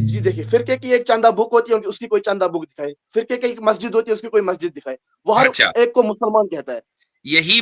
जी देखिए, फिरके की एक चंदा बुक होती है, उसकी कोई चंदा बुक दिखाए। फिरके की एक मस्जिद होती है, उसकी कोई मस्जिद दिखाए। वो हर अच्छा, एक को मुसलमान कहता है। यही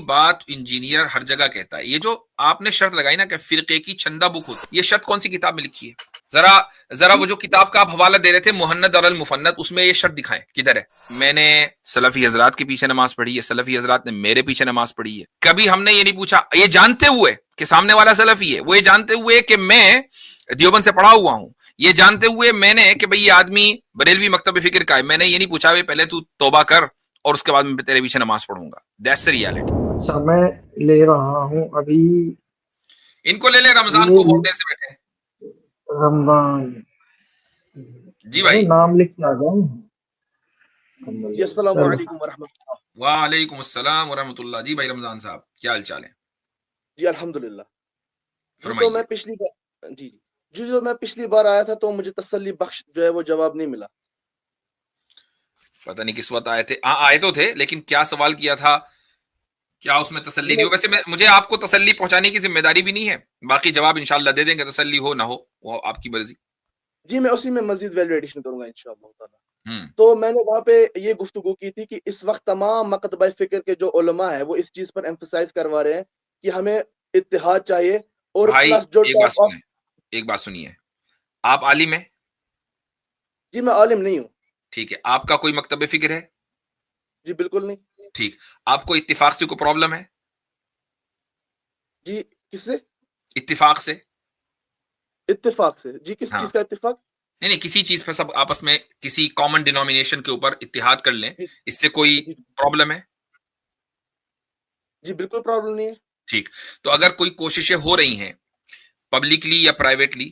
बात इंजीनियर हर जगह कहता है। ये जो आपने शर्त लगाई ना कि फिरके की चंदा बुक होती, ये शर्त कौन सी किताब में लिखी है? जरा जरा वो जी, जो किताब का आप हवाला दे रहे थे, मुहन्नद और अल मुफन्नद, उसमें ये शर्त दिखाएं, किधर है? मैंने सलफी हजरात के पीछे नमाज पढ़ी है, सलफी हजरात ने मेरे पीछे नमाज पढ़ी है। कभी हमने ये नहीं पूछा, ये जानते हुए कि सामने वाला सलफी है, वो ये जानते हुए कि मैं देवबंद से पढ़ा हुआ हूं, ये जानते हुए मैंने कि भाई ये आदमी बरेलवी मकतब फिक्र का है, मैंने ये नहीं पूछा भाई पहले तू तौबा कर और उसके बाद मैं तेरे पीछे नमाज पढ़ूंगा। That's the reality. अच्छा, मैं ले रहा हूँ अभी। इनको ले ले, रमजान ये को बहुत देर से बैठे हैं। रमजान, जी अरे भाई। नाम लिख के आ जाऊँ। जी, अस्सलामु चलो, अलैकुम वरहमतुल्लाह। वालेकुम अस्सलाम वरहमतुल्लाह। जी भाई रमजान साहब, क्या हाल चाल है? जी, अल्हम्दुलिल्लाह। जी, तो फरमाइए। मैं पिछली बार जी, जी, जो मैं पिछली बार आया था, तो मुझे तसल्ली बख्श जो है वो जवाब नहीं मिला। पता नहीं किस वक्त आए थे। हाँ आए तो थे, लेकिन क्या सवाल किया था, क्या उसमें जी, तसल्ली नहीं हो? वैसे मुझे आपको तसल्ली पहुंचाने की जिम्मेदारी भी नहीं है। बाकी जवाब इंशाल्लाह दे देंगे, तसल्ली हो ना हो वो आपकी मर्जी। मैं उसी में मज़ीद वैल्यू एडिशन करूँगा इंशाअल्लाह ताला। हम्म। तो मैंने वहाँ पे ये गुफ्तगू की थी कि इस वक़्त तमाम मकतबा फ़िक्र के जो उलमा हैं, वो इस चीज़ पर एम्फसाइज़ करवा रहे हैं कि हमें इत्तिहाद चाहिए, और भाई प्लस जो एक बात टॉक ऑफ। सुने, एक बात सुनिए। आप आलिम हैं? जी, मैं आलिम नहीं हूँ। ठीक है। आपका कोई मकतब फिक्र है? जी, बिल्कुल नहीं। ठीक। आपको इत्तिफाक से कोई प्रॉब्लम है? जी, किससे? इत्तिफाक से? इत्तिफ़ाक से। जी, किस हाँ। चीज़ का इत्तिफ़ाक? नहीं नहीं, किसी चीज पर सब आपस में किसी कॉमन डिनोमिनेशन के ऊपर इत्तिहाद कर लें, जी, इससे कोई जी, प्रॉब्लम है? जी, बिल्कुल प्रॉब्लम नहीं है। ठीक। तो अगर कोई कोशिशें हो रही हैं पब्लिकली या प्राइवेटली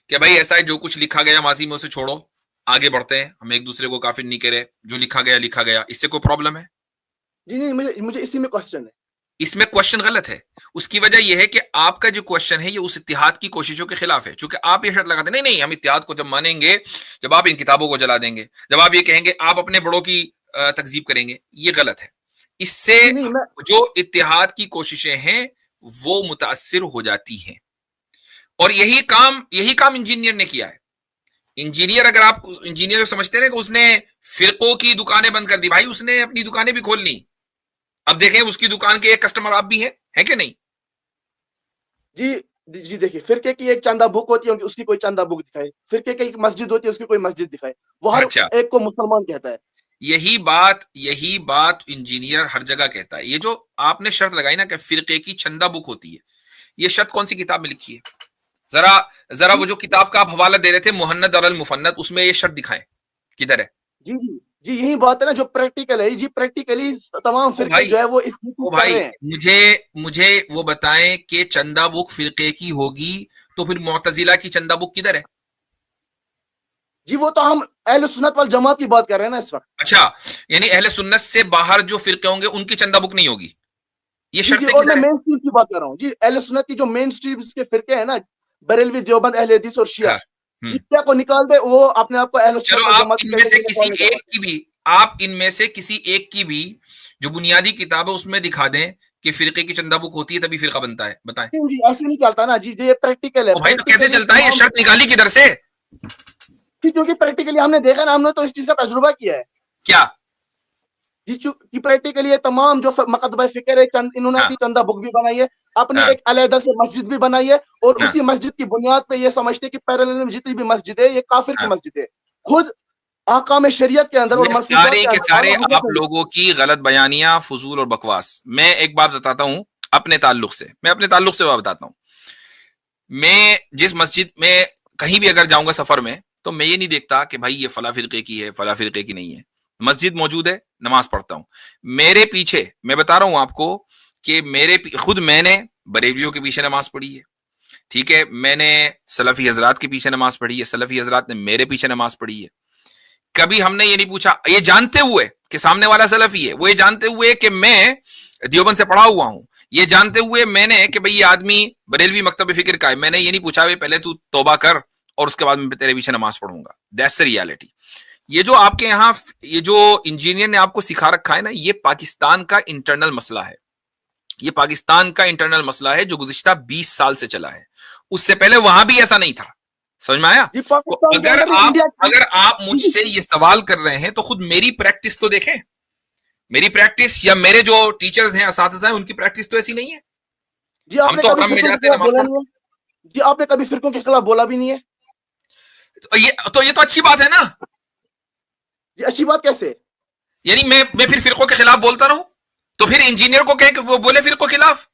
कि भाई ऐसा है, जो कुछ लिखा गया माजी में उसे छोड़ो, आगे बढ़ते हैं, हम एक दूसरे को काफिर नहीं कह रहे, जो लिखा गया, इससे कोई प्रॉब्लम है? जी, नहीं, मुझे मुझे इसी में क्वेश्चन है। इसमें क्वेश्चन गलत है। उसकी वजह यह है कि आपका जो क्वेश्चन है ये उस इत्तिहाद की कोशिशों के खिलाफ है। चूंकि आप ये शर्त लगाते नहीं नहीं हम इत्तिहाद को जब मानेंगे जब आप इन किताबों को जला देंगे, जब आप ये कहेंगे आप अपने बड़ों की तकजीब करेंगे, ये गलत है। इससे जी, नहीं, मैं जो इत्तिहाद की कोशिशें हैं वो मुतासिर हो जाती हैं। और यही काम इंजीनियर ने किया है। इंजीनियर, अगर आप इंजीनियर समझते हैं कि उसने फिरकों की दुकानें बंद कर दी, भाई उसने अपनी दुकानें भी खोल ली। अब देखें उसकी दुकान के एक कस्टमर आप भी हैं, है कि नहीं? जी, जी देखिए, फिरके की एक चंदा बुक होती है, उसकी कोई चंदा बुक दिखाए। फिरके की एक मस्जिद होती है, उसकी कोई मस्जिद दिखाए। वो हर अच्छा, एक को मुसलमान कहता है। यही बात इंजीनियर हर जगह कहता है। ये जो आपने शर्त लगाई ना कि फिरके की चंदा बुक होती है, ये शर्त कौन सी किताब में लिखी है? जरा जरा वो जी, जो किताब का आप हवाला दे रहे थे, मुहन्नद और अल मुफन्नद, उसमें ये शर्त दिखाएं, किधर है? जी, जी, जी, यही बात है ना जो प्रैक्टिकल है। जी, प्रैक्टिकली तमाम ओ फिरके भाई, जो है वो इस चीज़ ओ कर भाई, रहे हैं। मुझे मुझे वो बताएं कि चंदा बुक फिरके की होगी तो फिर मुअतजिला की चंदा बुक किधर है? जी, वो तो हम अहले सुन्नत वल जमात की बात कर रहे हैं ना इस वक़्त। अच्छा, यानी अहले सुन्नत से बाहर जो फिरके होंगे उनकी चंदा बुक नहीं होगी। ये जी, जी, शर्तें और मैं किधर है? मेन स्ट्रीम की बात कर रहा हूँ। जी, अहले सुन्नत की जो मेन स्ट्रीम के फिरके हैं ना, बरेलवी, देवबंद, अहले हदीस और शिया, हाँ। हम्म। शिया को निकाल दे, वो अपने आप को अहले सुन्नत चलो वल जमात की कैटेगरी में कौन नहीं करवाते। आप इनमें से किसी एक की भी जो बुनियादी किताब है उसमें दिखा दें कि फिरके की चंदा बुक होती है तभी फिरका बनता है, बताएं। जी, जी, ऐसे नहीं चलता ना। जी, ये प्रैक्टिकल है। ओ भाई, तो कैसे प्रैक्टिकली चलता है? ये तमाम। शर्त निकाली किधर से? जी, क्योंकि प्रैक्टिकली हमने देखा ना, हमने तो इस चीज़ का तजुर्बा किया है। क्या? जी, कि प्रैक्टिकली ये तमाम जो मकतबा फिक्र है, इन्होंने हाँ। अपनी चंदा बुक भी बनाई है, अपनी हाँ। एक अलहदा से मस्जिद भी बनाई है, और हाँ। उसी मस्जिद की बुनियाद पे ये समझते हैं कि पैरेलल में जितनी भी मस्जिद है ये काफिर की हाँ। मस्जिद है। खुद आकाम शरीयत के अंदर और ये मनसूबात सारे के के अंदर सारे आला हज़रत आप ने लिखा लोगों की गलत बयानियां, फजूल और बकवास। मैं एक बात बताता हूं अपने ताल्लुक से बात बताता हूं। मैं जिस मस्जिद में कहीं भी अगर जाऊंगा सफर में, तो मैं ये नहीं देखता कि भाई ये फला फिरके की है, फला फिरके की नहीं है। मस्जिद मौजूद है, नमाज पढ़ता हूं। मेरे पीछे, मैं बता रहा हूं आपको कि खुद मैंने बरेलियों के पीछे नमाज पढ़ी है, ठीक है, मैंने सलफी हजरात के पीछे नमाज पढ़ी है, सलफी हजरात ने मेरे पीछे नमाज पढ़ी है। कभी हमने ये नहीं पूछा, ये जानते हुए कि सामने वाला सलफी है, वो ये जानते हुए कि मैं देवबंद से पढ़ा हुआ हूं, ये जानते हुए मैंने कि भाई ये आदमी बरेलवी मकतब फिक्र का है, मैंने ये नहीं पूछा भाई पहले तू तौबा कर और उसके बाद मैं तेरे पीछे नमाज पढ़ूंगा। That's the reality. ये जो आपके यहाँ ये जो इंजीनियर ने आपको सिखा रखा है ना, ये पाकिस्तान का इंटरनल मसला है। ये पाकिस्तान का इंटरनल मसला है जो गुज़िश्ता 20 साल से चला है। उससे पहले वहां भी ऐसा नहीं था। समझ में आया? जी तो पाकिस्तान के अगर अंदर आप इंडिया अगर आप मुझसे ये सवाल कर रहे हैं तो खुद मेरी प्रैक्टिस तो देखें। मेरी प्रैक्टिस या मेरे जो टीचर्स हैं, असातिज़ा हैं, उनकी प्रैक्टिस तो ऐसी नहीं है। जी हम आपने तो कभी हरम में फिरकों के जाते हैं, खिलाफ नमाज बोला पढ़ते नहीं है? जी आपने कभी फिरकों के खिलाफ बोला भी नहीं है? हैं। तो ये तो अच्छी बात है ना। जी अच्छी बात कैसे? यानी मैं फिर फिरकों के खिलाफ बोलता रहूं? तो फिर इंजीनियर को कहे कि वो बोले फिरकों के खिलाफ।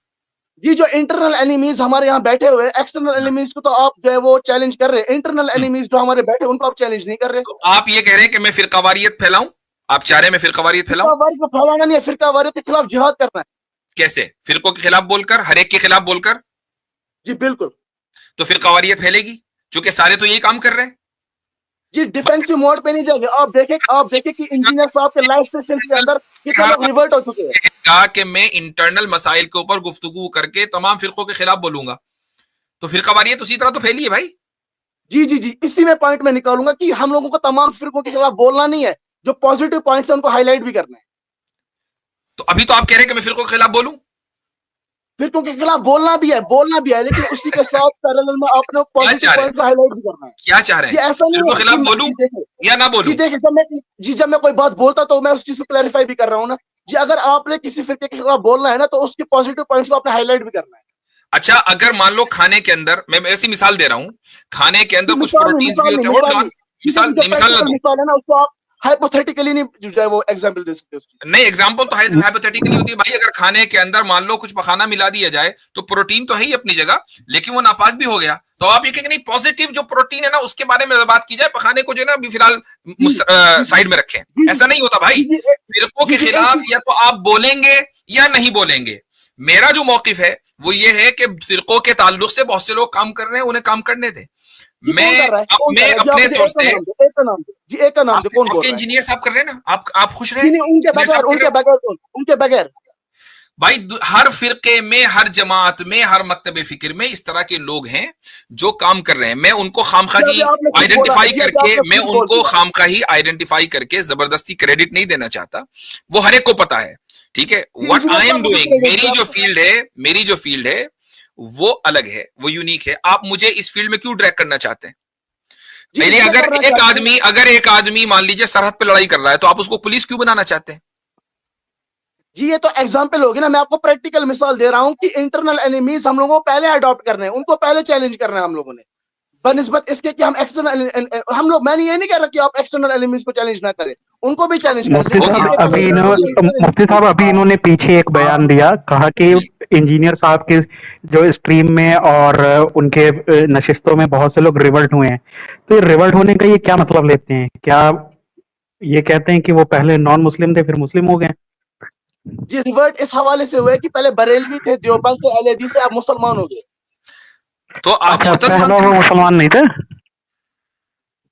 जी जो इंटरनल एनिमीज हमारे यहाँ बैठे हुए, एक्सटर्नल एनिमीज को तो आप जो है वो चैलेंज कर रहे हैं, इंटरनल एनिमीज जो हमारे बैठे उनको आप चैलेंज नहीं कर रहे। तो आप ये कह रहे हैं कि मैं फिरकावारियत फैलाऊं? आप चाह रहे हैं मैं फिरकावारियत फैलाऊं? फिरकावारी को फैलाना नहीं है, फिरकावारियत के खिलाफ जिहाद करना है। कैसे? फिरकों के खिलाफ बोलकर, हर एक के खिलाफ बोलकर? जी बिल्कुल। तो फिरकावारियत फैलेगी, क्योंकि सारे तो यही काम कर रहे हैं। जी डिफेंसिव मोड पे नहीं जाएंगे। आप देखें कि इंजीनियर साहब के लाइफ सेशन के अंदर कितने लोग रिवर्ट हो चुके हैं। कहा कि मैं इंटरनल मसाइल के ऊपर गुफ्तगू करके तमाम फिरकों के खिलाफ बोलूंगा, तो फिरकावारियत उसी तरह तो फैली है भाई। जी इसी में पॉइंट में निकालूंगा कि हम लोगों को तमाम फिरकों के खिलाफ बोलना नहीं है, जो पॉजिटिव पॉइंट्स है उनको हाईलाइट भी करना है। तो अभी तो आप कह रहे हैं कि मैं फिरकों के खिलाफ बोलूं? फिरकों के खिलाफ बोलना भी है, लेकिन उसी के साथ पैरेलल में आपने पॉजिटिव पॉइंट को हाईलाइट भी करना है। क्या चाह रहे जी हैं? ऐसा नहीं फिरकों के खिलाफ है बोलूं या ना बोलूं? जी देखिए जब मैं कोई बात बोलता तो मैं उस चीज को क्लैरिफाई भी कर रहा हूँ ना जी। अगर आपने किसी फिरके के खिलाफ बोलना है ना तो उसके पॉजिटिव पॉइंट्स को आपने हाईलाइट भी करना है। अच्छा, अगर मान लो खाने के अंदर, मैं ऐसी मिसाल दे रहा हूं, खाने के अंदर कुछ प्रोटीन्स भी होते हैं। होल्ड ऑन, मिसाल है ना उसको आप हाइपोथेटिकली नहीं जो है वो एग्जांपल दे सकते हो। नहीं, एग्जांपल तो हाइपोथेटिकली होती है भाई। अगर खाने के अंदर मान लो कुछ पखाना मिला दिया जाए तो प्रोटीन तो है ही अपनी जगह, लेकिन वो नापाक भी हो गया, तो आप ये कहेंगे नहीं, पॉजिटिव जो प्रोटीन है ना उसके बारे में बात की जाए, पखाने को जो है ना अभी फिलहाल साइड में रखें। ऐसा नहीं होता भाई। फिरकों के खिलाफ या तो आप बोलेंगे या नहीं बोलेंगे। मेरा जो मौकिफ है वो ये है कि फिरकों के ताल्लुक से बहुत से लोग काम कर रहे हैं, उन्हें काम करने दें। मैं अपने तौर से एक का नाम दे, कौन बोल रहा है? इंजीनियर साहब कर रहे हैं ना, आप खुश रहे? उनके बगैर भाई हर फिरके में, हर जमात में, हर मकतब फिक्र में इस तरह के लोग हैं जो काम कर रहे हैं। मैं उनको खामखाही आइडेंटिफाई करके जबरदस्ती क्रेडिट नहीं देना चाहता, वो हर एक को पता है। ठीक है, व्हाट आई एम डूइंग, मेरी जो फील्ड है वो अलग है, वो यूनिक है। आप मुझे इस फील्ड में क्यों ड्रैग करना चाहते हैं? मेरी अगर एक आदमी मान लीजिए सरहद पे लड़ाई कर रहा है तो आप उसको पुलिस क्यों बनाना चाहते हैं? जी ये तो एग्जाम्पल होगी ना। मैं आपको प्रैक्टिकल मिसाल दे रहा हूं कि इंटरनल एनिमीज हम लोगों को पहले अडॉप्ट करने हैं, उनको पहले चैलेंज करना है हम लोगों ने, बनिस्बत इसके कि हम एक्सटर्नल हम लोग, मैंने ये नहीं कह रहा कि आप एक्सटर्नल एनिमीज को चैलेंज ना करें, उनको भी चैलेंज करें। मुफ्ती साहब अभी इन्होंने पीछे एक बयान दिया, कहा कि इंजीनियर साहब के जो स्ट्रीम में और उनके नशिस्तों में बहुत से लोग रिवल्ट हुए हैं, तो ये रिवल्ट होने का ये क्या मतलब लेते हैं? क्या ये कहते हैं कि वो पहले नॉन मुस्लिम थे फिर मुस्लिम हो गए? जी रिवर्ट इस हवाले से हुआ है कि पहले बरेलवी थे, देवबंद के अहले हदीस से आप मुसलमान हो गए। तो आप पहले वो मुसलमान नहीं थे?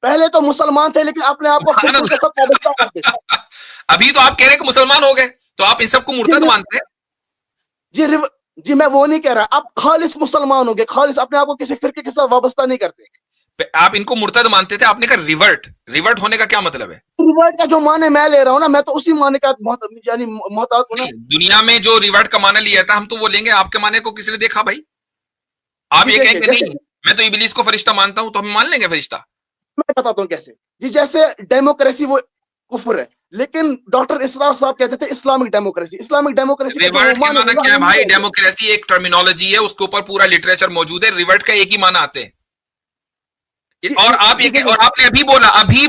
पहले तो मुसलमान थे लेकिन अपने आप को फिरकों के साथ वाबस्ता करते थे। अभी तो आप कह रहे हैं कि मुसलमान हो गए, तो आप इन सबको मुर्तद मानते हैं? जी मैं वो नहीं कह रहा, आप खालिस मुसलमान हो गए, खालिस अपने आप को किसी फिरके के साथ वाबस्ता नहीं करते। आप इनको मुर्तद मानते थे, आपने कहा रिवर्ट होने का क्या मतलब है? रिवर्ट का जो माने मैं ले रहा हूँ ना, मैं तो उसी माने का यानी मोहताज हूं ना। दुनिया में जो रिवर्ट का माना लिया था हम तो वो लेंगे, आपके माने को किसने देखा भाई? आप ये कहेंगे नहीं मैं तो इब्लीस को फरिश्ता मानता हूं, तो हम मान लेंगे फरिश्ता। मैं बताता हूँ कैसे जी। जैसे डेमोक्रेसी वो कुफर है, लेकिन डॉक्टर इसरार साहब कहते थे इस्लामिक डेमोक्रेसी रिवर्ट का माना क्या है भाई? डेमोक्रेसी एक टर्मिनोलॉजी है, उसके ऊपर पूरा लिटरेचर मौजूद है। रिवर्ट का एक ही माना आते हैं। और आपने अभी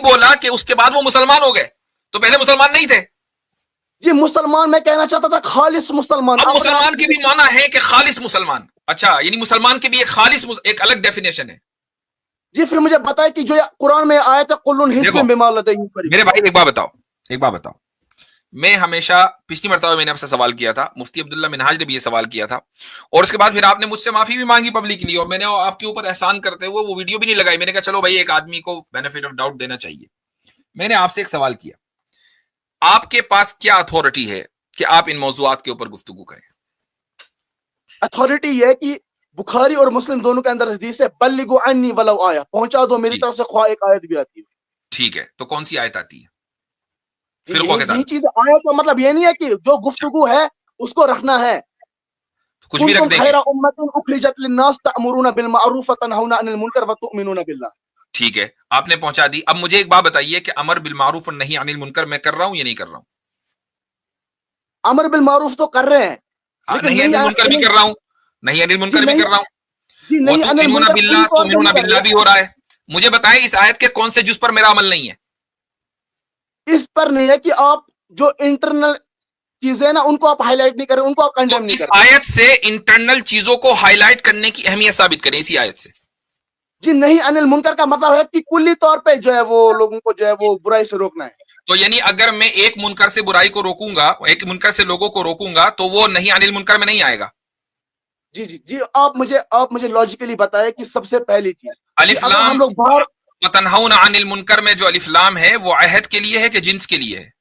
बोला कि उसके बाद वो मुसलमान हो गए, तो पहले मुसलमान नहीं थे? जी मुसलमान मैं कहना चाहता था खालिस मुसलमान। अब मुसलमान की भी माना है कि खालिस मुसलमान। अच्छा, यानी मुसलमान की भी एक खालिस एक अलग डेफिनेशन है। जी फिर मुझे बताए कि जो कुरान में आया था कुल्लुन हिज़्बिन बिमा लदयहिम फरीह। मेरे भाई एक बात बताओ, मैं हमेशा पिछली मरतबा मैंने आपसे सवाल किया था, मुफ्ती अब्दुल्ला मिनहाज ने भी ये सवाल किया था, और उसके बाद फिर आपने मुझसे माफी भी मांगी पब्लिकली, और मैंने आपके ऊपर एहसान करते हुए वो वीडियो भी नहीं लगाई। मैंने कहा चलो भाई एक आदमी को बेनिफिट ऑफ डाउट देना चाहिए। मैंने आपसे एक सवाल किया, आपके पास क्या अथॉरिटी है कि आप इन मौजूआत के ऊपर गुफ्तगू करें? अथॉरिटी यह कि बुखारी और मुस्लिम दोनों के अंदर हदीस है, बल्लिगु अन्नी वलौ आया, पहुंचा दो मेरी तरफ से, ख्वाह एक आयत भी आती है। ठीक है, तो कौन सी आयत आती है? यही चीज आया तो मतलब ये नहीं है कि जो गुफ्तगू है उसको रखना है। कुछ भी रख कुंतुम देंगे। खैरा उम्मतिन उखरिजत लिन्नास तअमुरूना बिल मारूफ व तनहौना अनिल मुनकर व तुमिनूना बिल्लाह। ठीक है, आपने पहुंचा दी। अब मुझे एक बात बताइए कि अमर बिल मारूफ और नहीं अनिल मुनकर मैं कर रहा हूं या नहीं कर रहा हूं? अमर बिल मारूफ तो कर रहे हैं, लेकिन नहीं अनिल मुनकर भी कर रहा हूं, नहीं अनिल मुनकर भी कर रहा हूं। जी वो नहीं, अनिल तुमिनूना मुनकर बिल्लाह, पूरी तौर पे तुमिनूना नहीं कर बिल्लाह रहे। भी हो रहा है। मुझे बताएं इस आयत के कौन से जुज पर मेरा अमल नहीं है? इस पर नहीं है कि आप जो इंटरनल चीजें ना उनको आप हाईलाइट नहीं कर रहे, उनको आप तो कंडेम नहीं इस कर रहे। आयत से इंटरनल चीजों को हाईलाइट करने की अहमियत साबित करें इसी आयत से। जी नहीं, अनिल मुनकर का मतलब है कि कुल्ली तौर पे जो है वो लोगों को जो है वो बुराई से रोकना है। तो यानी अगर मैं एक मुनकर से बुराई को रोकूंगा, एक मुनकर से लोगों को रोकूंगा, तो वो नहीं अनिल मुनकर में नहीं आएगा। जी जी जी, आप मुझे लॉजिकली बताएं कि सबसे पहली चीज अलिफ अगर लाम हम लोग बाहर, वतनहौना अनिल मुनकर में जो अलिफ लाम है वो अहद के लिए है कि जिन्स के लिए है?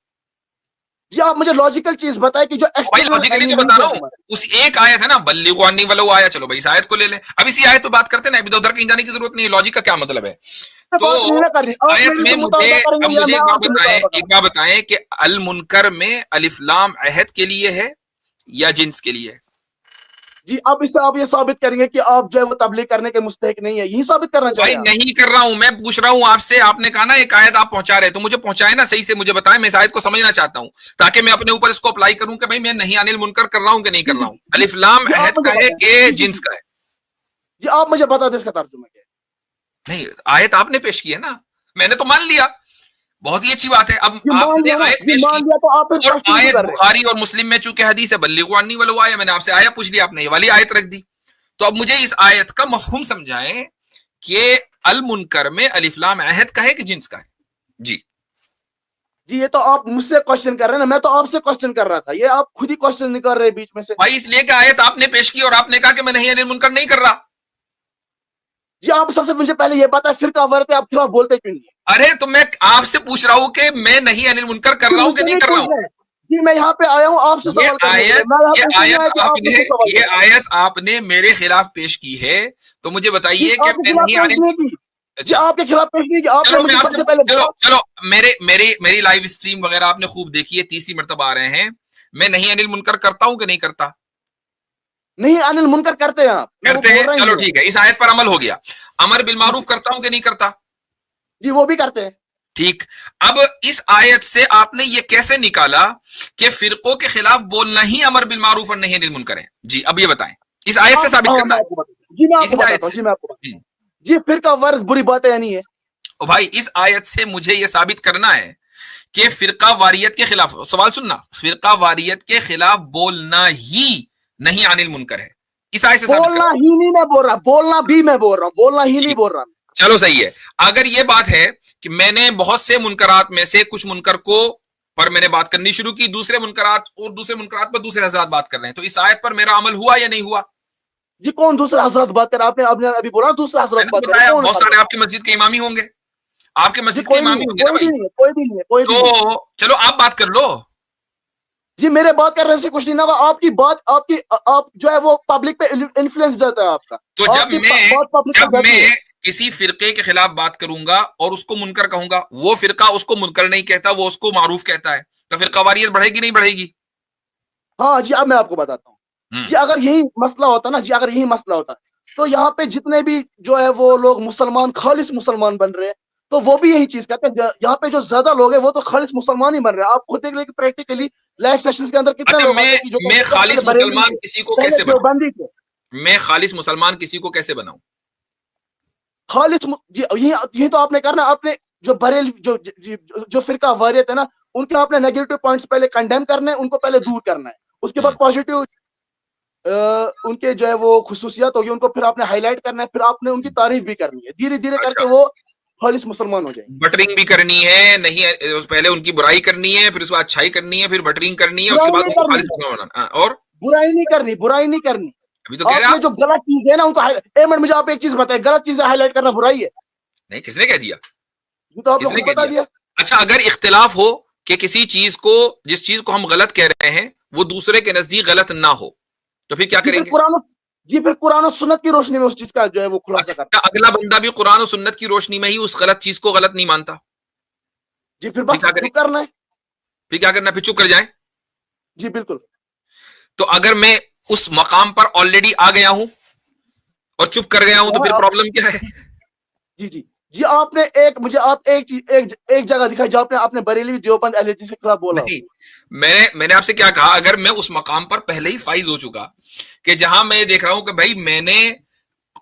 जी आप मुझे लॉजिकल चीज बताएं कि जो भाई एक्सटर्नल लॉजिकली तो बता रहा हूं, उस एक आयत है ना, बल्लिगु अन्नी वलो आया, चलो भाई इस आयत को ले लें। अब इसी आयत पे बात करते हैं ना, इधर उधर कहीं जाने की जरूरत नहीं है। लॉजिक का क्या मतलब है? तो इस आयत में मुझे अब मुझे एक बात बताएं कि अल मुनकर में अलिफ लाम अहद के लिए है या जिन्स के लिए है? जी अब इससे आप ये साबित करेंगे कि आप जो है वो तबलीग करने के मुस्तहिक नहीं है, यही साबित करना भाई चाहिए। नहीं कर रहा हूं, मैं पूछ रहा हूं आपसे। आपने कहा ना एक आयत आप पहुंचा रहे, तो मुझे पहुंचाए ना, सही से मुझे बताएं। मैं इस आयत को समझना चाहता हूं ताकि मैं अपने ऊपर इसको अप्लाई करूं कि भाई मैं नहीं अनिल मुनकर कर रहा हूं कि नहीं कर रहा हूं। अलिफ लाम अहद का है कि जिन्स का है? जी आप मुझे बता दें इसका तर्जुमा क्या है। नहीं, आयत आपने पेश की है ना, मैंने तो मान लिया, बहुत ही अच्छी बात है। अब आपने आयत पेश की तो आप और आयत बुखारी और मुस्लिम में चूंकि हदीस है बल्लिगु अन्नी वलो आया, मैंने आपसे आया पूछ लिया, आपने ये वाली आयत रख दी। तो अब मुझे इस आयत का मफहूम समझाएं कि अल मुनकर में अलिफ लाम अहद का है कि जिन्स का है? जी जी ये तो आप मुझसे क्वेश्चन कर रहे हैं ना, मैं तो आपसे क्वेश्चन कर रहा था, ये आप खुद ही क्वेश्चन नहीं कर रहे बीच में से। भाई इसलिए कि आयत आपने पेश की और आपने कहा कि मैं नहीं अनिल मुनकर नहीं कर रहा। जी आप सबसे मुझे पहले ये बात है, फिर का वर्त है, आप खिलाफ बोलते क्यों नहीं? अरे तो मैं आपसे पूछ रहा हूं कि मैं नहीं अनिल मुनकर कर रहा हूं कि नहीं कर रहा हूं। जी मैं यहाँ पे आया हूँ आपसे सवाल करने के लिए। ये आयत आपने मेरे खिलाफ पेश की है, तो मुझे बताइए कि मैं नहीं अनिल। अच्छा आपके खिलाफ पेश नहीं की आपने, चलो मुझे सबसे पहले चलो मेरी लाइव स्ट्रीम वगैरह आपने खूब देखी है, तीसरी मर्तबा आ रहे हैं। मैं नहीं अनिल मुनकर करता हूं कि नहीं करता? नहीं अनिल मुनकर करते हैं आप, करते हैं, चलो ठीक है, इस आयत पर अमल हो गया। अमर बिल मारूफ करता हूं कि नहीं करता? जी वो भी करते हैं। ठीक, अब इस आयत से आपने ये कैसे निकाला कि फिरकों के खिलाफ बोलना ही अमर बिल मारूफ और नहीं अनिल मुनकर है? जी अब ये बताएं, इस आयत से साबित करना है। जी मैं आपको बताता हूं, जी मैं आपको जी फिरका वर्ग बुरी बात है नहीं है। ओ भाई इस आयत से मुझे ये साबित करना है कि फिरका वारियत के खिलाफ, सवाल सुनना, फिरका वारियत के खिलाफ बोलना ही नहीं अनिल मुनकर है। इस आयत से बोलना ही नहीं मैं बोल रहा, बोलना भी मैं बोल रहा हूँ, बोलना ही नहीं बोल रहा। चलो सही है। अगर ये बात है कि मैंने बहुत से मुनकरात में से कुछ मुनकर को पर मैंने बात करनी शुरू की, दूसरे मुनकरात और दूसरे मुनकरात पर दूसरे हजरात बात कर रहे हैं, तो इस आयत पर मेरा अमल हुआ या नहीं हुआ? जी कौन दूसरा हजरत बात कर, आपने आपने अभी बोला दूसरा हजरत बात कर। बहुत सारे आपकी मस्जिद के इमामी होंगे, आपके मस्जिद के इमामी होंगे ना भाई। कोई भी नहीं है, कोई भी नहीं। तो चलो आप बात कर लो। जी मेरे बात करने से कुछ नहीं होगा, आपकी बात आप जो है वो पब्लिक पे इन्फ्लुएंस जाता है आपका। तो जब मैं किसी फिरके के खिलाफ बात करूंगा और उसको मुनकर कहूंगा, वो फिरका उसको मुनकर नहीं कहता, वो उसको मारूफ कहता है, तो फिरका वारियत बढ़ेगी नहीं बढ़ेगी? हाँ जी अब मैं आपको बताता हूँ जी, अगर यही मसला होता ना जी, अगर यही मसला होता तो यहाँ पे जितने भी जो है वो लोग मुसलमान खालिस मुसलमान बन रहे हैं, तो वो भी यही चीज कहते हैं। यहाँ पे जो ज्यादा लोग हैं वो तो खालिस मुसलमान ही बन रहे हैं। आप खुद देख लें कि प्रैक्टिकली लाइव सेशंस के अंदर कितने लोग हैं जो मैं खालिस मुसलमान किसी को कैसे बनाऊं? मैं खालिस मुसलमान किसी को कैसे बनाऊं? खालिस जी यही तो आपने करना। आपने जो बरेल जो फिरका वारियत है ना, उनके आपने नेगेटिव पॉइंट्स पहले कंडेम करने, उनको पहले दूर करना है, उसके बाद पॉजिटिव उनके जो है वो खुसूसियत होगी उनको फिर आपने हाईलाइट करना है, फिर आपने उनकी तारीफ भी करनी है, धीरे धीरे करके वो खालिस मुसलमान हो जाएंगे। बटरिंग भी करनी है, नहीं पहले उनकी बुराई करनी है, फिर उसके बाद अच्छाई करनी है, फिर बटरिंग करनी है, उसके बाद उनको खालिस मुसलमान बनाना। और बुराई नहीं करनी अभी तो कह रहे हैं जो गलत चीज है ना उनको एक मिनट मुझे आप एक चीज बताएं, गलत चीजें हाईलाइट करना बुराई है? नहीं, किसने कह दिया? तो आप लोग बता दिया। अच्छा अगर इख्तिलाफ हो कि किसी चीज को, जिस चीज को हम गलत कह रहे हैं वो दूसरे के नजदीक गलत ना हो, तो फिर क्या करेंगे? फिर कुरान और सुन्नत की रोशनी में उस चीज का जो है वो खुलासा करता है। अगला बंदा भी कुरान और सुन्नत की रोशनी में ही उस गलत चीज को गलत नहीं मानता, जी फिर बस चुप करना है। फिर क्या करना? फिर चुप कर जाए। जी बिल्कुल। तो अगर मैं उस मकाम पर ऑलरेडी आ गया हूं और चुप कर गया हूं, तो फिर प्रॉब्लम क्या है? जी जी जी, आपने एक मुझे आप एक चीज एक जगह दिखाई जो आपने बरेली देवबंद अहले हदीस के खिलाफ बोला। नहीं, मैंने आपसे क्या कहा, अगर मैं उस मकाम पर पहले ही फाइज हो चुका कि जहां मैं देख रहा हूं कि भाई मैंने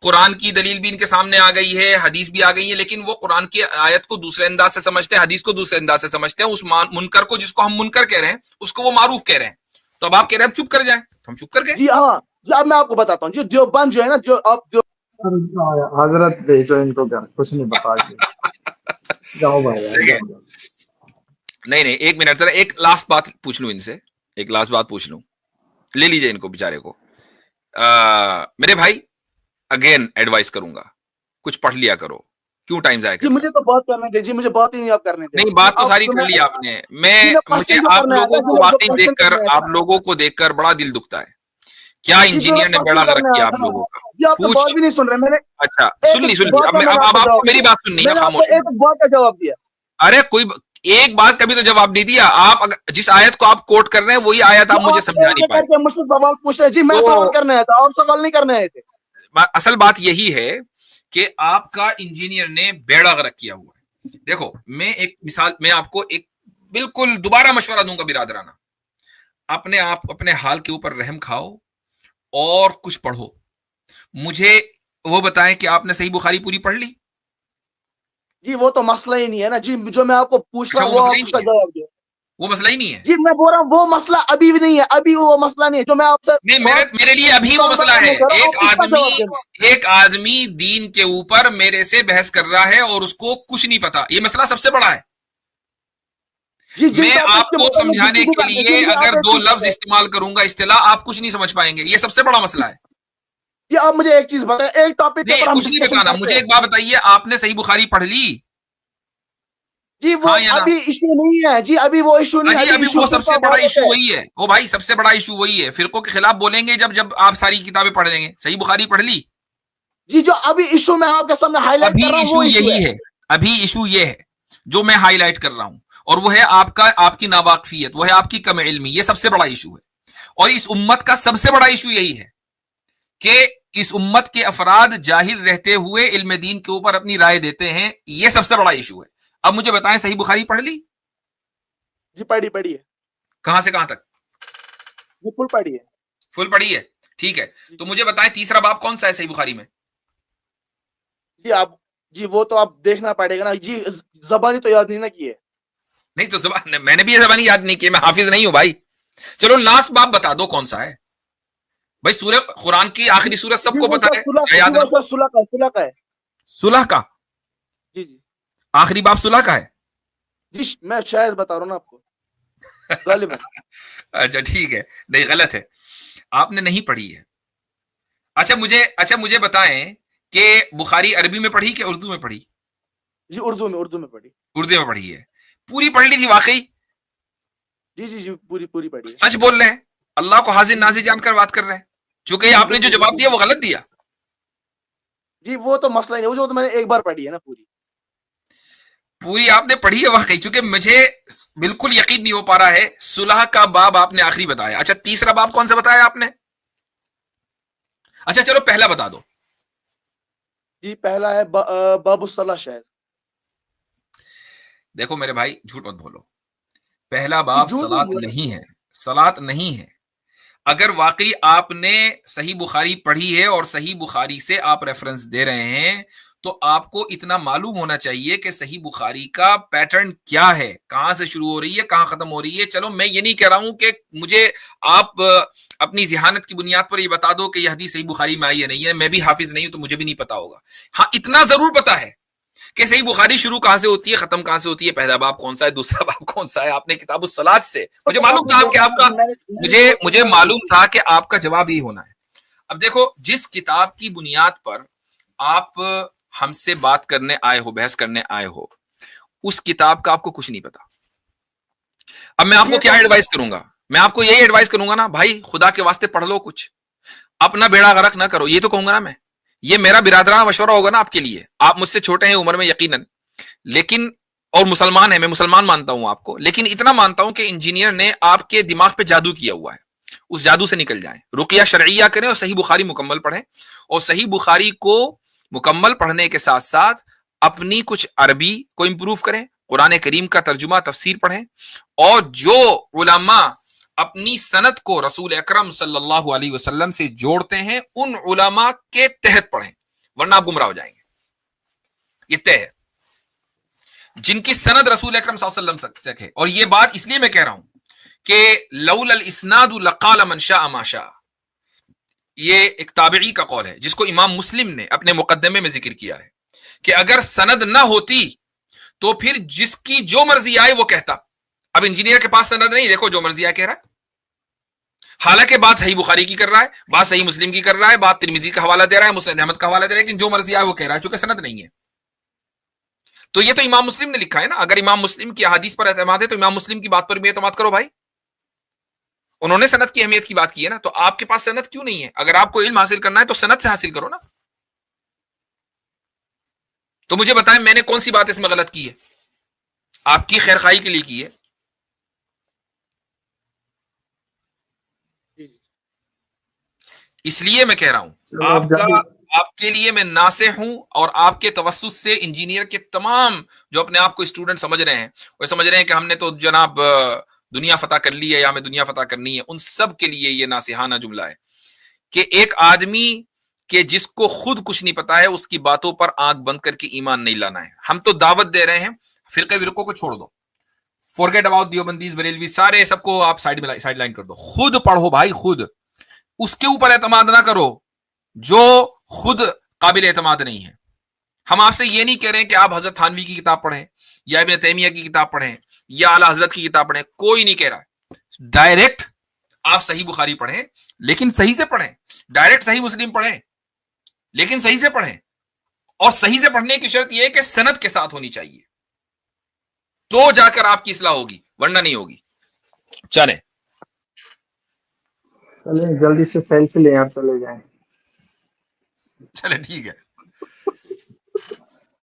कुरान की दलील भी इनके सामने आ गई है, हदीस भी आ गई है, लेकिन वो कुरान की आयत को दूसरे अंदाज से समझते हैं, हदीस को दूसरे अंदाज से समझते हैं, उस मुनकर को, जिसको हम मुनकर कह रहे हैं, उसको वो मारूफ कह रहे हैं, तो अब आप कह रहे हैं चुप कर जाए, हम चुप कर गए। जी हाँ जी, अब मैं आपको बताता हूँ, जो देवबंद जो है ना, जो आप हजरत भेजो इनको, क्या कुछ नहीं बता जाओ भाई। नहीं, एक मिनट, जरा एक लास्ट बात पूछ लूं इनसे, एक लास्ट बात पूछ लूं, ले लीजिए इनको बेचारे को। मेरे भाई, अगेन एडवाइस करूंगा, कुछ पढ़ लिया करो, क्यों टाइम जाया कर? मुझे तो बहुत करने थे जी, मुझे बहुत ही नहीं आप करने थे। नहीं, बात तो सारी कर ली आपने। मुझे आप लोगों को बातें देखकर, आप लोगों को देखकर बड़ा दिल दुखता है। क्या इंजीनियर ने बेड़ा गर्क किया आप लोगों का? कुछ भी नहीं सुन रहे मैंने। अच्छा, सुन ली। अब आपको मेरी बात सुननी है, खामोश। एक बात का जवाब दिया। अरे कोई एक बात कभी तो जवाब नहीं दिया। आप जिस आयत को आप कोट कर रहे हैं वही आयत आप मुझे समझा नहीं पाए। मुझसे सवाल पूछ रहे जी, मैं सवाल करने आया था, आप सवाल नहीं करने आए थे। असल बात यही है कि आपका इंजीनियर ने बेड़ा गर्क किया हुआ है। देखो, मैं एक मिसाल, मैं आपको एक बिल्कुल दोबारा मशवरा दूंगा बिरादराना, अपने आप अपने हाल के ऊपर रहम खाओ और कुछ पढ़ो। मुझे वो बताएं कि आपने सही बुखारी पूरी पढ़ ली? जी वो तो मसला ही नहीं है ना जी, जो मैं आपको पूछ रहा हूँ वो उसका जवाब दो। वो मसला ही नहीं है जी, मैं बोल रहा हूँ वो मसला अभी भी नहीं है, अभी वो मसला नहीं है जो मैं आपसे। नहीं, मेरे लिए अभी वो मसला है। एक आदमी दीन के ऊपर मेरे से बहस कर रहा है और उसको कुछ नहीं पता, ये मसला सबसे बड़ा है। मैं आपको समझाने के लिए अगर 2 लफ्ज इस्तेमाल करूंगा इस्तिलाह, आप कुछ नहीं समझ पाएंगे, ये सबसे बड़ा मसला है। ये आप मुझे एक चीज बताएं, एक टॉपिक नहीं, कुछ नहीं बताना, मुझे एक बात बताइए, आपने सही बुखारी पढ़ ली? जी वो अभी इशू नहीं है जी, अभी वो इशू नहीं है। अभी वो सबसे बड़ा इशू वही है, वो भाई सबसे बड़ा इशू वही है। फिरकों के खिलाफ बोलेंगे जब आप सारी किताबें पढ़ लेंगे। सही बुखारी पढ़ ली? जी, जो अभी इशू मैं आपके सामने हाईलाइट कर रहा हूं वो यही है। अभी इशू ये है जो मैं हाईलाइट कर रहा हूं, और वो है आपकी नावाकफियत, वो है आपकी कम इल्मी। ये सबसे बड़ा इशू है, और इस उम्मत का सबसे बड़ा इशू यही है कि इस उम्मत के अफराद जाहिल रहते हुए इल्म दीन के ऊपर अपनी राय देते हैं। ये सबसे बड़ा इशू है। अब मुझे बताएं, सही बुखारी पढ़ ली? जी पढ़ी है। कहां से कहां तक? जी फुल पढ़ी है। फुल पढ़ी है, ठीक है। तो मुझे बताएं तीसरा बाब कौन सा है सही बुखारी में? जी वो तो आप देखना पड़ेगा ना जी, ज़बानी तो याद नहीं ना की है। नहीं तो ज़बान, मैंने भी ज़बानी याद नहीं की, मैं हाफिज नहीं हूं भाई। चलो लास्ट बाब बता दो कौन सा है भाई। सूरह कुरान की आखिरी सूरत सबको पता है, याद रखो। सुलह का जी आखिरी बाब सुलह का है जी, मैं शायद बता रहा हूं ना आपको गालिबन। अच्छा ठीक है, नहीं गलत है, आपने नहीं पढ़ी है। अच्छा मुझे बताएं कि बुखारी अरबी में पढ़ी कि उर्दू में पढ़ी? जी उर्दू में पढ़ी। उर्दू में पढ़ी है? पूरी पढ़ ली थी वाकई? जी पूरी पढ़ी है। सच बोल रहे हैं, अल्लाह को हाजिर नाजिर जानकर बात कर रहे हैं, क्योंकि आपने जो जवाब दिया वो गलत दिया। जी वो तो मसला ही नहीं, वो तो मैंने एक बार पढ़ी है ना। पूरी आपने पढ़ी है वाकई, क्योंकि मुझे बिल्कुल यकीन नहीं हो पा रहा है। सुलह का बाब आपने आखिरी बताया। अच्छा तीसरा बाब कौन सा बताया आपने? अच्छा चलो पहला बता दो। जी पहला है बाबुस्सलाह शायद। देखो मेरे भाई, झूठ मत बोलो, पहला बाब सलात नहीं है, सलात नहीं है। अगर वाकई आपने सही बुखारी पढ़ी है और सही बुखारी से आप रेफरेंस दे रहे हैं, तो आपको इतना मालूम होना चाहिए कि सही बुखारी का पैटर्न क्या है, कहां से शुरू हो रही है, कहां खत्म हो रही है। चलो मैं ये नहीं कह रहा हूं कि मुझे आप अपनी जिहानत की बुनियाद पर ये बता दो कि यह हदीस सही बुखारी में आई है नहीं है, मैं भी हाफिज नहीं हूं तो मुझे भी नहीं पता होगा। हाँ इतना जरूर पता है कि सही बुखारी शुरू कहां से होती है, खत्म कहां से होती है, पहला बाब कौन सा है, दूसरा बाब कौन सा है। आपने किताबुस सलात से, मुझे मालूम था कि आपका, मुझे मालूम था कि आपका जवाब यही होना है। अब देखो, जिस किताब की बुनियाद पर आप हमसे बात करने आए हो, बहस करने आए हो, उस किताब का आपको कुछ नहीं पता। अब मैं आपको क्या एडवाइस करूंगा? मैं आपको यही एडवाइस करूंगा ना भाई, खुदा के वास्ते पढ़ लो कुछ, अपना बेड़ा गर्क ना करो। ये तो कहूंगा ना मैं, ये मेरा बिरादराना मशवरा होगा ना आपके लिए। आप मुझसे छोटे हैं उम्र में यकीनन, लेकिन और मुसलमान है, मैं मुसलमान मानता हूं आपको, लेकिन इतना मानता हूं कि इंजीनियर ने आपके दिमाग पे जादू किया हुआ है। उस जादू से निकल जाएं, रुकिया शरइया करें और सही बुखारी मुकम्मल पढ़ें, और सही बुखारी को मुकम्मल पढ़ने के साथ साथ अपनी कुछ अरबी को इंप्रूव करें, कुरान करीम का तर्जुमा तफसीर पढ़ें, और जो उलमा अपनी सनद को रसूल अकरम सल्लल्लाहु अलैहि वसल्लम से जोड़ते हैं उन उलमा के तहत पढ़ें, वरना आप गुमराह हो जाएंगे। ये तय है, जिनकी सनद रसूल अकरम सल्लल्लाहु अलैहि वसल्लम तक है। और ये बात इसलिए मैं कह रहा हूं कि लौलल इस्नादु लक़ाल मन शाअ मा शाअ, ये एक ताबिई का कौल है जिसको इमाम मुस्लिम ने अपने मुकद्दमे में जिक्र किया है कि अगर सनद ना होती तो फिर जिसकी जो मर्जी आए वो कहता। अब इंजीनियर के पास सनद नहीं, देखो जो मर्जी आए कह रहा है, हालांकि बात सही बुखारी की कर रहा है, बात सही मुस्लिम की कर रहा है, बात तिरमिजी का हवाला दे रहा है, मुस्नद अहमद का हवाला दे रहा है, लेकिन जो मर्जी आए वो कह रहा है, चूंकि सनद नहीं है। तो ये तो इमाम मुस्लिम ने लिखा है ना, अगर इमाम मुस्लिम की अहादीस पर एतमाद है तो इमाम मुस्लिम की बात पर भी एतमाद करो भाई, उन्होंने सनद की अहमियत की बात की है ना। तो आपके पास सनद क्यों नहीं है? अगर आपको इल्म हासिल करना है तो सनद से हासिल करो ना। तो मुझे बताएं मैंने कौन सी बात इसमें गलत की है, आपकी खैरखाई के लिए की है। इसलिए मैं कह रहा हूं आपके लिए मैं नासिह हूं, और आपके तवस्सुस से इंजीनियर के तमाम जो अपने आप को स्टूडेंट समझ रहे हैं, वो समझ रहे हैं कि हमने तो जनाब दुनिया फतह कर ली है या हमें दुनिया फतह करनी है, उन सब के लिए ये नासिहाना जुमला है कि एक आदमी के जिसको खुद कुछ नहीं पता है उसकी बातों पर आंख बंद करके ईमान नहीं लाना है। हम तो दावत दे रहे हैं, फिरके विरकों को छोड़ दो, फॉरगेट अबाउट दियोबंदीज बरेलवी सारे सबको आप साइड लाइन कर दो, खुद पढ़ो भाई, खुद उसके ऊपर एतमाद ना करो जो खुद काबिल एतमाद नहीं है। हम आपसे ये नहीं कह रहे हैं कि आप हजरत थानवी की किताब पढ़ें या इब्न तैमिया की किताब पढ़ें या आला हजरत की किताब पढ़ें, कोई नहीं कह रहा है। डायरेक्ट आप सही बुखारी पढ़ें लेकिन सही से पढ़ें, डायरेक्ट सही मुस्लिम पढ़ें लेकिन सही से पढ़ें, और सही से पढ़ने की शर्त यह है कि सनद के साथ होनी चाहिए, तो जाकर आपकी इस्लाह होगी, वरना नहीं होगी। चले जल्दी से सेल्फी ले आप चले जाएं। चले ठीक है।